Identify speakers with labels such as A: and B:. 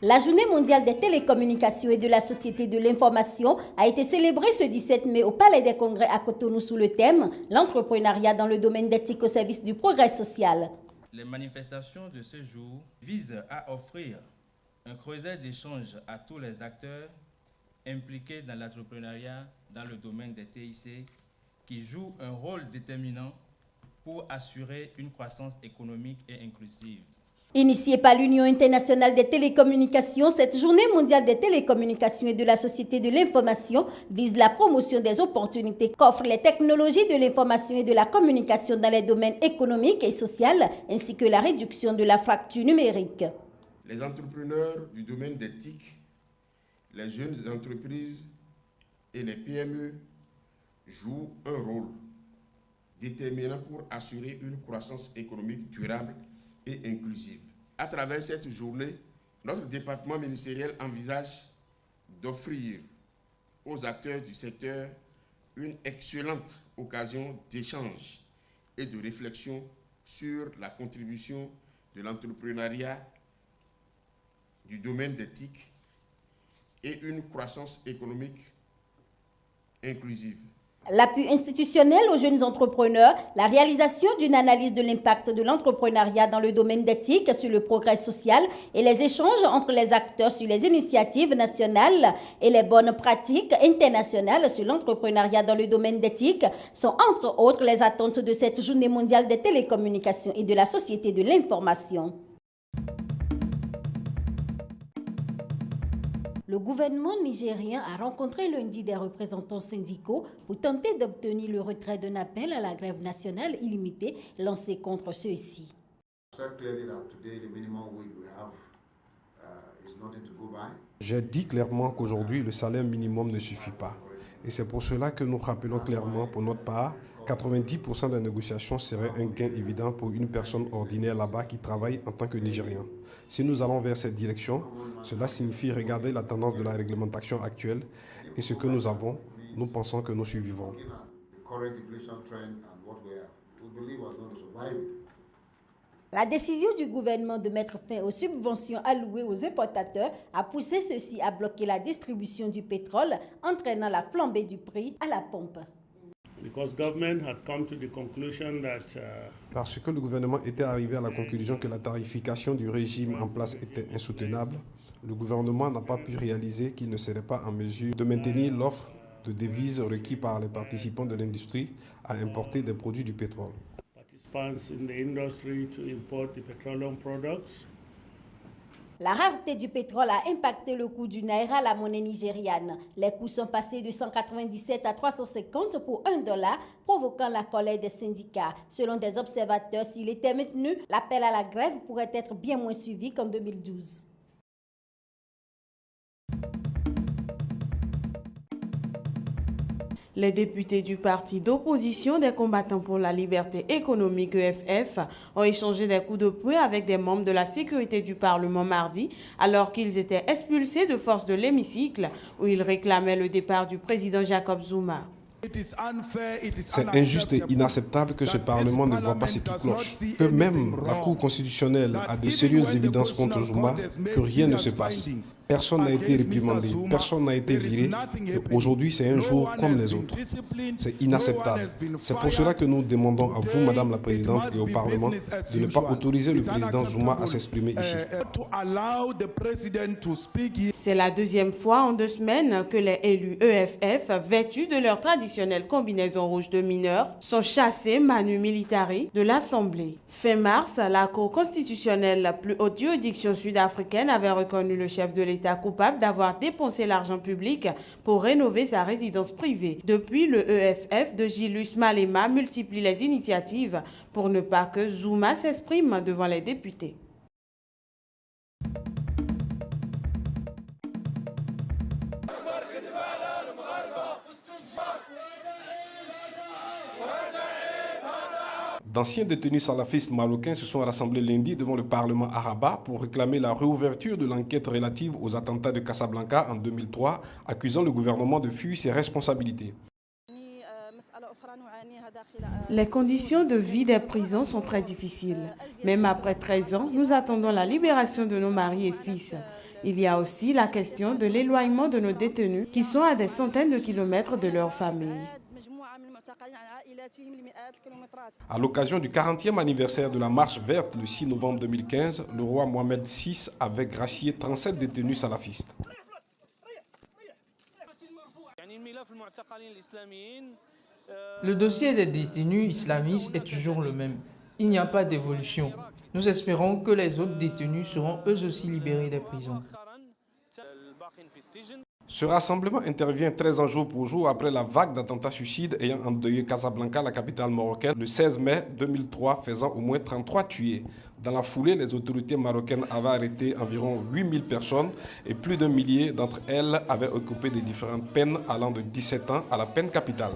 A: La Journée mondiale des télécommunications et de la société de l'information a été célébrée ce 17 mai au Palais des Congrès à Cotonou sous le thème « L'entrepreneuriat dans le domaine d'éthique au service du progrès social ».
B: Les manifestations de ce jour visent à offrir un creuset d'échange à tous les acteurs impliqués dans l'entrepreneuriat dans le domaine des TIC qui jouent un rôle déterminant pour assurer une croissance économique et inclusive.
A: Initiée par l'Union internationale des télécommunications, cette journée mondiale des télécommunications et de la société de l'information vise la promotion des opportunités qu'offrent les technologies de l'information et de la communication dans les domaines économiques et sociaux, ainsi que la réduction de la fracture numérique.
C: Les entrepreneurs du domaine des TIC, les jeunes entreprises et les PME jouent un rôle déterminant pour assurer une croissance économique durable et inclusive. À travers cette journée, notre département ministériel envisage d'offrir aux acteurs du secteur une excellente occasion d'échange et de réflexion sur la contribution de l'entrepreneuriat du domaine des TIC et une croissance économique inclusive.
A: L'appui institutionnel aux jeunes entrepreneurs, la réalisation d'une analyse de l'impact de l'entrepreneuriat dans le domaine d'éthique sur le progrès social et les échanges entre les acteurs sur les initiatives nationales et les bonnes pratiques internationales sur l'entrepreneuriat dans le domaine d'éthique sont entre autres les attentes de cette journée mondiale des télécommunications et de la société de l'information. Le gouvernement nigérien a rencontré lundi des représentants syndicaux pour tenter d'obtenir le retrait d'un appel à la grève nationale illimitée lancé contre ceux-ci.
D: J'ai dit clairement qu'aujourd'hui, le salaire minimum ne suffit pas. Et c'est pour cela que nous rappelons clairement, pour notre part, 90% des négociations seraient un gain évident pour une personne ordinaire là-bas qui travaille en tant que Nigérien. Si nous allons vers cette direction, cela signifie regarder la tendance de la réglementation actuelle et ce que nous avons, nous pensons que nous survivrons.
A: La décision du gouvernement de mettre fin aux subventions allouées aux importateurs a poussé ceux-ci à bloquer la distribution du pétrole, entraînant la flambée du prix à la pompe.
D: Parce que le gouvernement était arrivé à la conclusion que la tarification du régime en place était insoutenable, le gouvernement n'a pas pu réaliser qu'il ne serait pas en mesure de maintenir l'offre de devises requise par les participants de l'industrie à importer des produits du pétrole.
A: La rareté du pétrole a impacté le coût du naira, la monnaie nigériane. Les coûts sont passés de 197 à 350 pour $1, provoquant la colère des syndicats. Selon des observateurs, s'il était maintenu, l'appel à la grève pourrait être bien moins suivi qu'en 2012.
E: Les députés du parti d'opposition des combattants pour la liberté économique EFF ont échangé des coups de poing avec des membres de la sécurité du Parlement mardi alors qu'ils étaient expulsés de force de l'hémicycle où ils réclamaient le départ du président Jacob Zuma.
D: C'est injuste et inacceptable que ce Parlement ne voit pas ce qui cloche, que même la Cour constitutionnelle a de sérieuses évidences contre Zuma, que rien ne se passe. Personne n'a été réprimandé, personne n'a été viré, et aujourd'hui c'est un jour comme les autres. C'est inacceptable. C'est pour cela que nous demandons à vous, Madame la Présidente, et au Parlement, de ne pas autoriser le président Zuma à s'exprimer ici.
E: C'est la deuxième fois en 2 semaines que les élus EFF, vêtus de leur traditionnelle combinaison rouge de mineurs, sont chassés manu militari de l'Assemblée. Fin mars, la Cour constitutionnelle, la plus haute juridiction sud-africaine, avait reconnu le chef de l'État coupable d'avoir dépensé l'argent public pour rénover sa résidence privée. Depuis, le EFF de Julius Malema multiplie les initiatives pour ne pas que Zuma s'exprime devant les députés.
D: D'anciens détenus salafistes marocains se sont rassemblés lundi devant le Parlement à Rabat pour réclamer la réouverture de l'enquête relative aux attentats de Casablanca en 2003, accusant le gouvernement de fuir ses responsabilités.
E: Les conditions de vie des prisons sont très difficiles. Même après 13 ans, nous attendons la libération de nos maris et fils. Il y a aussi la question de l'éloignement de nos détenus qui sont à des centaines de kilomètres de leur famille.
D: À l'occasion du 40e anniversaire de la Marche verte le 6 novembre 2015, le roi Mohamed VI avait gracié 37 détenus salafistes.
F: Le dossier des détenus islamistes est toujours le même. Il n'y a pas d'évolution. Nous espérons que les autres détenus seront eux aussi libérés des prisons.
D: Ce rassemblement intervient 13 ans jour pour jour après la vague d'attentats suicides ayant endeuillé Casablanca, la capitale marocaine, le 16 mai 2003, faisant au moins 33 tués. Dans la foulée, les autorités marocaines avaient arrêté environ 8000 personnes et plus d'un millier d'entre elles avaient occupé des différentes peines allant de 17 ans à la peine capitale.